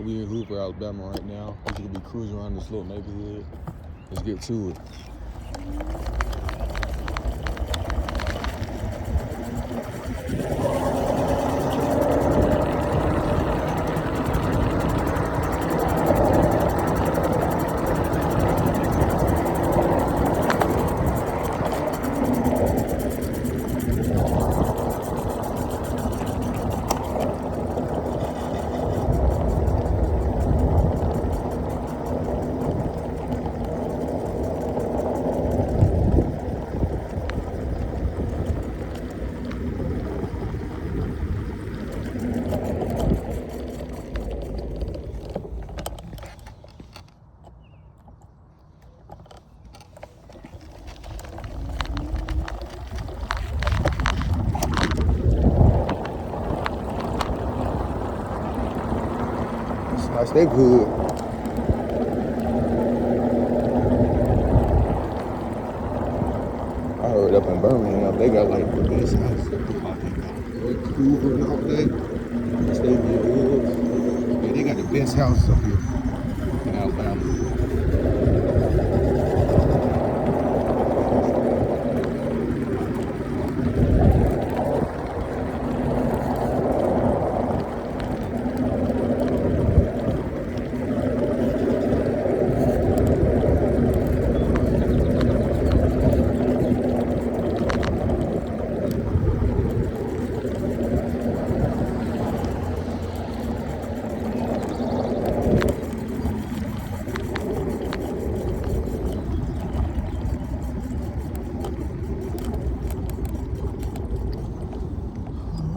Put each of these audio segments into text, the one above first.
We in Hoover, Alabama right now. We're gonna be cruising around this little neighborhood. Let's get to it. Nice neighborhood. I heard up in Birmingham they got like the best houses up here. Like they got Hoover and all that. Nice neighborhood. Yeah, they got the best houses up here in Alabama.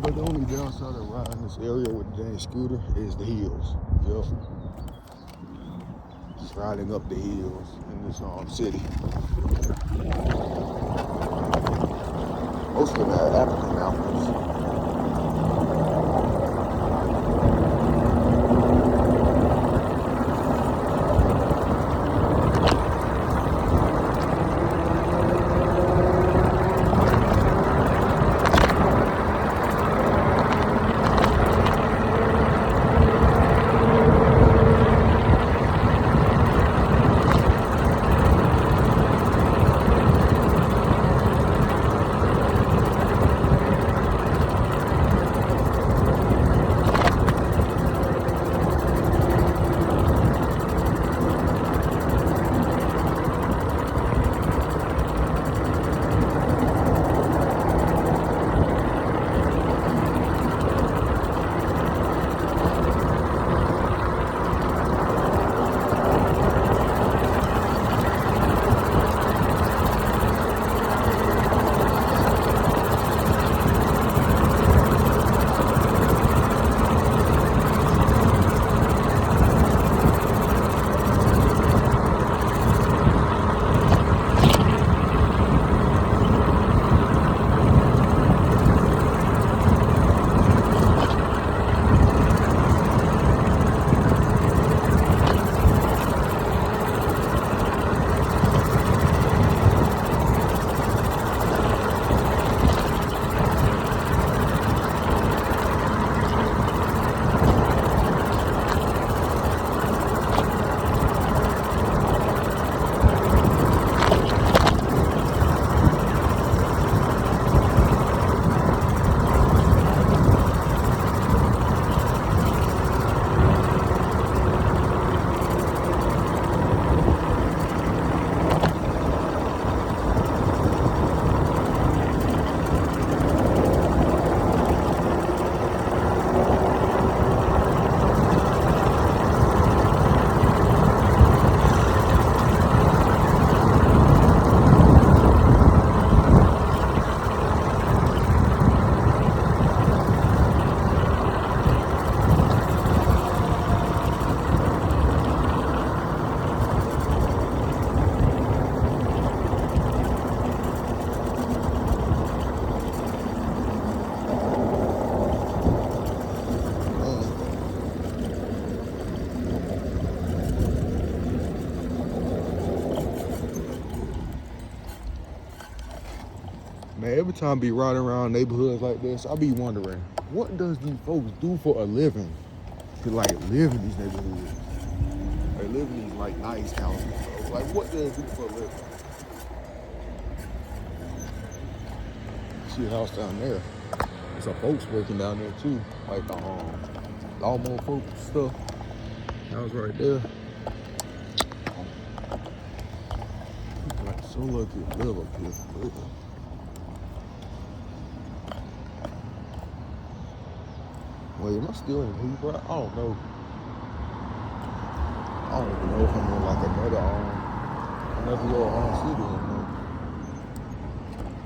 But the only downside of riding this area with the dang scooter is the hills. Yup. Just riding up the hills in this city. Most of them are African mountains. Man, every time I be riding around neighborhoods like this, I be wondering, what does these folks do for a living to like live in these neighborhoods? They live in these like nice houses. Bro. Like, what do they do for a living? See a house down there. There's some folks working down there too, like the lawnmower folks and stuff. House right there. People like so lucky to live up here for real. Wait, am I still in Hoover? I don't know. I don't even know if I'm in like another little city or no.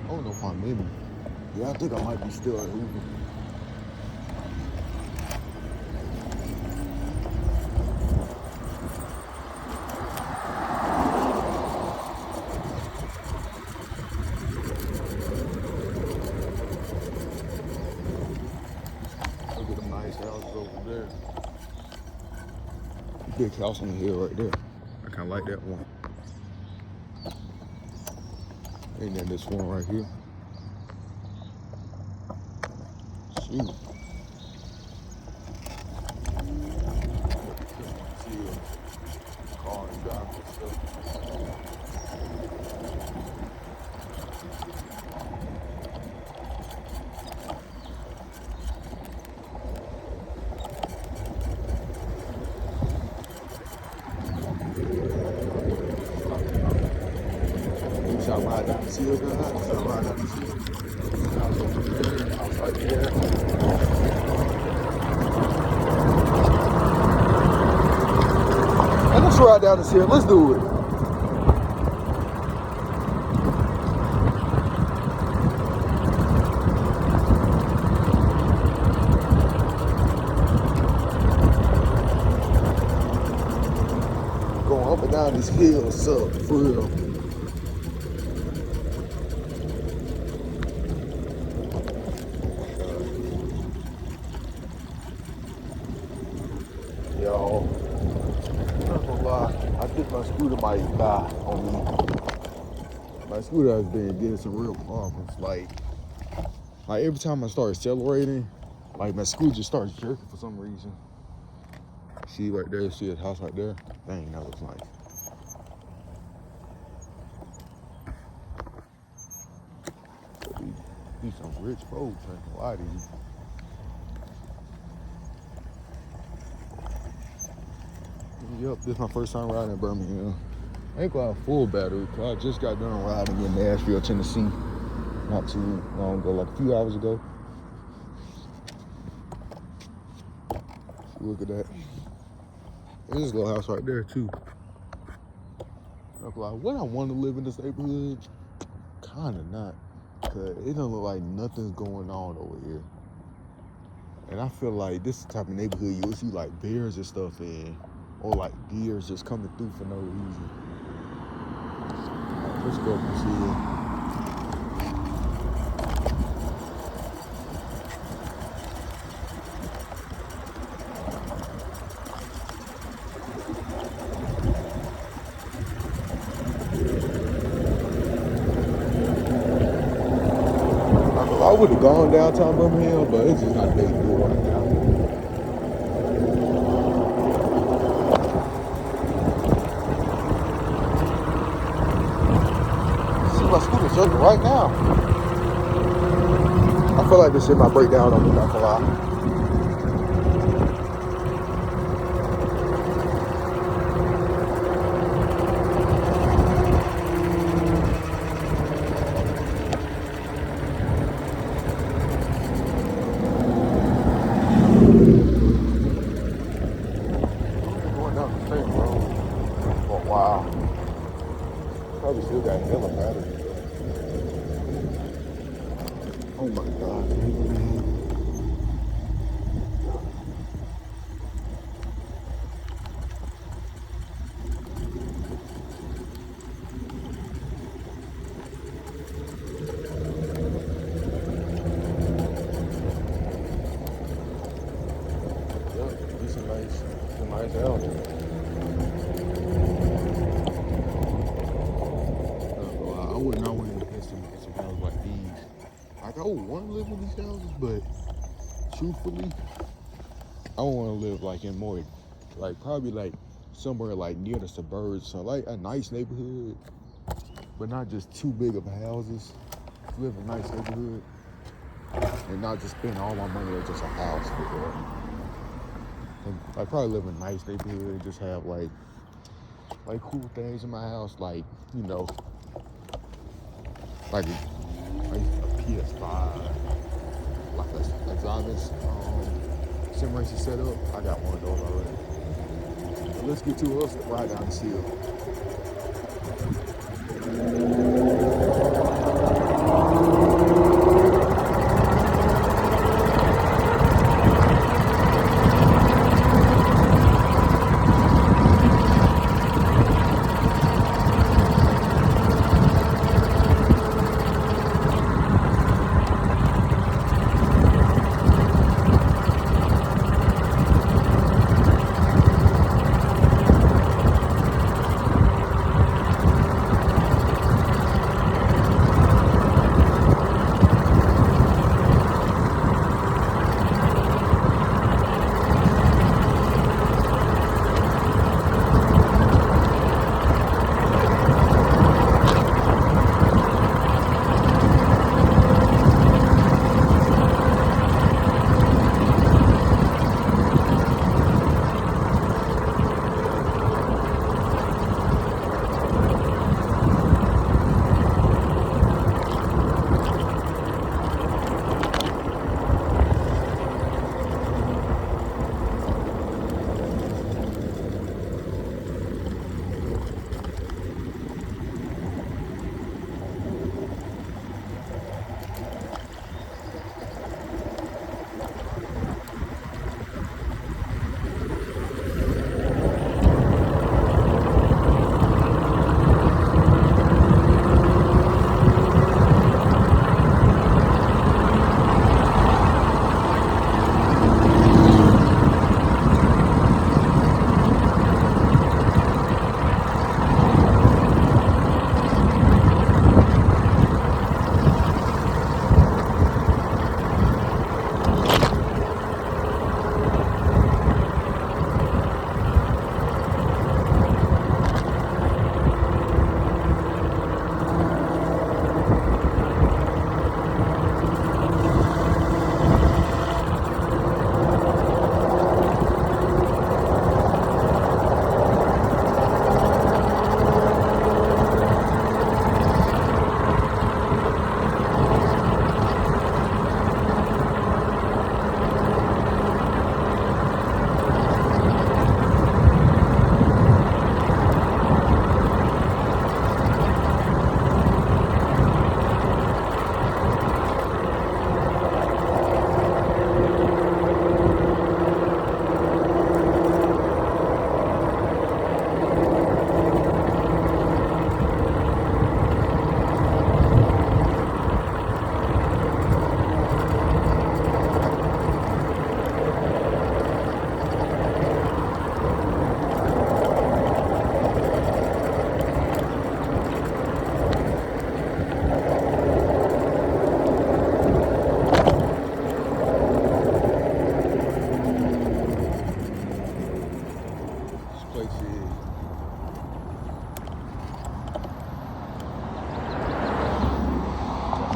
I don't know if I'm in. Yeah, I think I might be still at Hoover. Look at them nice houses over there. Big house on the hill right there. I kind of like that one. And then this one right here. Shoot. Car and drive and stuff. Shall ride down the hill, guys. Shall ride down the hill. House over there. House right there. And let's ride down this hill. Let's do it. Going up and down this hill, so for real. Yo, I'm not gonna lie, I think my scooter might die on me. My scooter has been getting some real problems. Like every time I start accelerating, like my scooter just starts jerking for some reason. See right there, see his house right there? Dang, that looks nice. These some rich folks, I ain't gonna lie to you. Yep, this is my first time riding in Birmingham. I ain't got a full battery, cause I just got done riding in Nashville, Tennessee, not too long ago, like a few hours ago. Look at that. There's this little house right there too. I'm like, would I want to live in this neighborhood? Kinda not, cause it doesn't look like nothing's going on over here. And I feel like this is the type of neighborhood you'll see like bears and stuff in. Or like deers just coming through for no reason. Let's go up and see it. I would have gone downtown Birmingham, but it's just not a big deal right now. My scooter's jerking right now. I feel like this shit might break down on me, not gonna lie. Going down the same road for a while. Probably still got hella battery. Oh my God, man. Yep, these are nice houses. I would not want to invest in some houses like these. like, I would want to live in these houses, but truthfully, I want to live like in more, like probably like somewhere like near the suburbs, so like a nice neighborhood, but not just too big of houses. Live in a nice neighborhood and not just spend all my money on just a house for real. And I probably live in a nice neighborhood and just have like cool things in my house, like, you know, like a PS5, like a driving sim racing setup. I got one of those already. But let's get to it. Let's ride down this hill.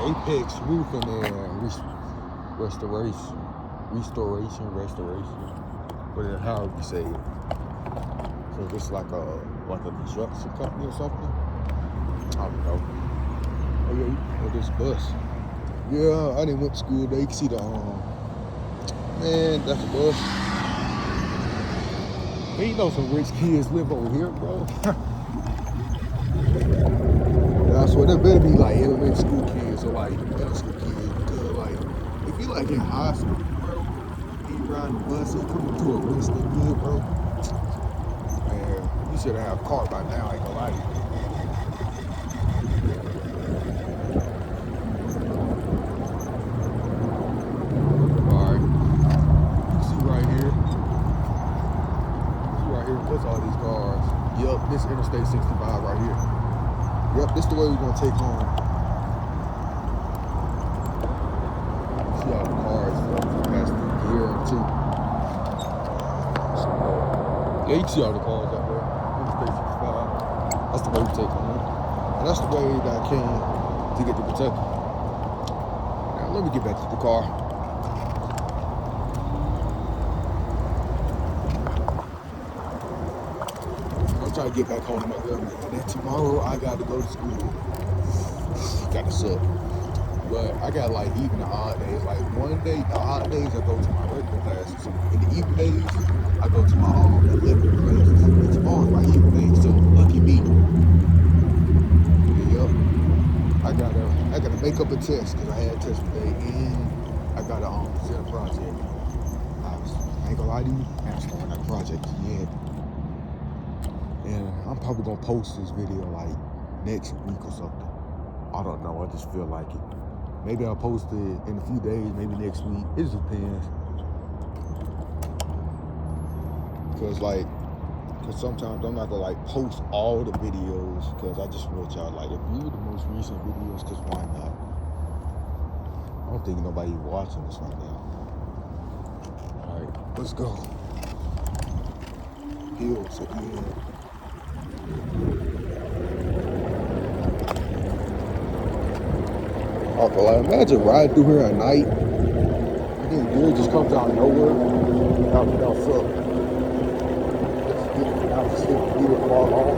Apex Roofing and restoration, whatever, however you say it. So it's like a construction company or something. I don't know. Oh yeah, oh, this bus. Yeah, I didn't went to school there. You can see the man, that's a bus. Man, you know some rich kids live over here, bro. Yeah, I swear there better be like elementary school kids or like middle school kids, because like if you like in high school, bro, and you riding the bus and coming to a rich neighborhood, bro, man, you should have a car by now. I ain't gonna lie to you. What's all these cars? Yep, this Interstate 65 right here. Yep, this is the way we're gonna take home. Yeah, you can see all the cars out there. Interstate 65. That's the way we take home. And that's the way that I came to get to Kentucky. Now, let me get back to the car. I'm trying to get back home to my girl, and then tomorrow I got to go to school. Got to suck. But I got like even the odd days. Like one day, the odd days I go to my regular classes. In the even days, I go to my elliptical classes. And tomorrow's my even day, so lucky me. Yup. I gotta make up a test because I had a test today, and I gotta present a project. I ain't gonna lie to you, I haven't started that project yet. And I'm probably gonna post this video like next week or something. I don't know, I just feel like it. Maybe I'll post it in a few days, maybe next week. It just depends. Cause sometimes I'm not gonna like post all the videos because I just want y'all like to view the most recent videos, cause why not? I don't think nobody watching this right now. All right, let's go. Hills again. Okay, like imagine riding through here at night, and then deer just comes out of nowhere. Without suck. Just get it far off.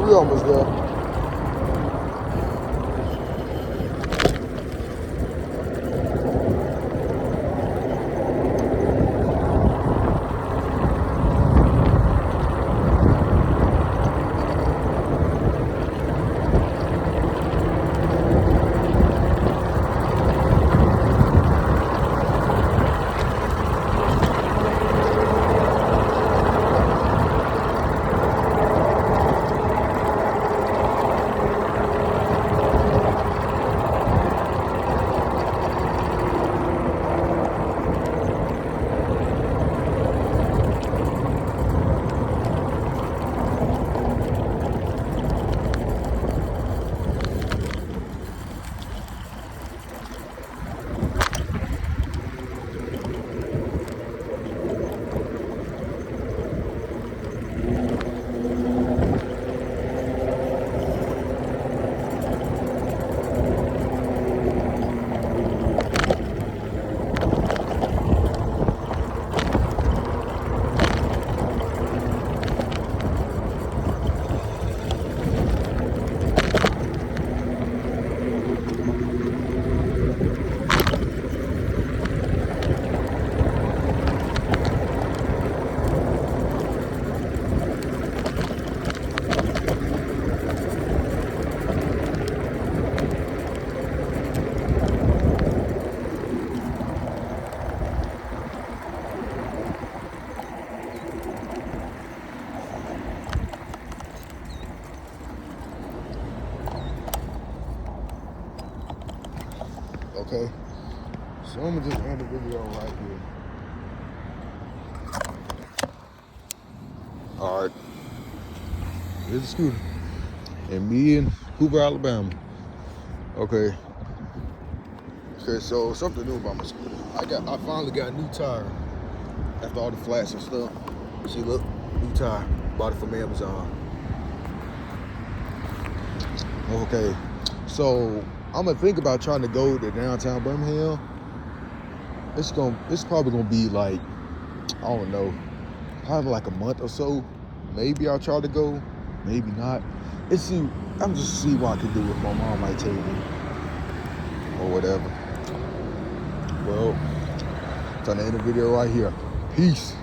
We almost there. Okay, so I'm gonna just end the video right here. All right, here's the scooter, and me in Hoover, Alabama. Okay, so something new about my scooter. I finally got a new tire after all the flats and stuff. See, look, new tire, bought it from Amazon. Okay, so I'm gonna think about trying to go to downtown Birmingham. It's probably gonna be like, I don't know, probably like a month or so. Maybe I'll try to go, maybe not. I'm just see what I can do if my mom might take me or whatever. Well, time to end the video right here. Peace.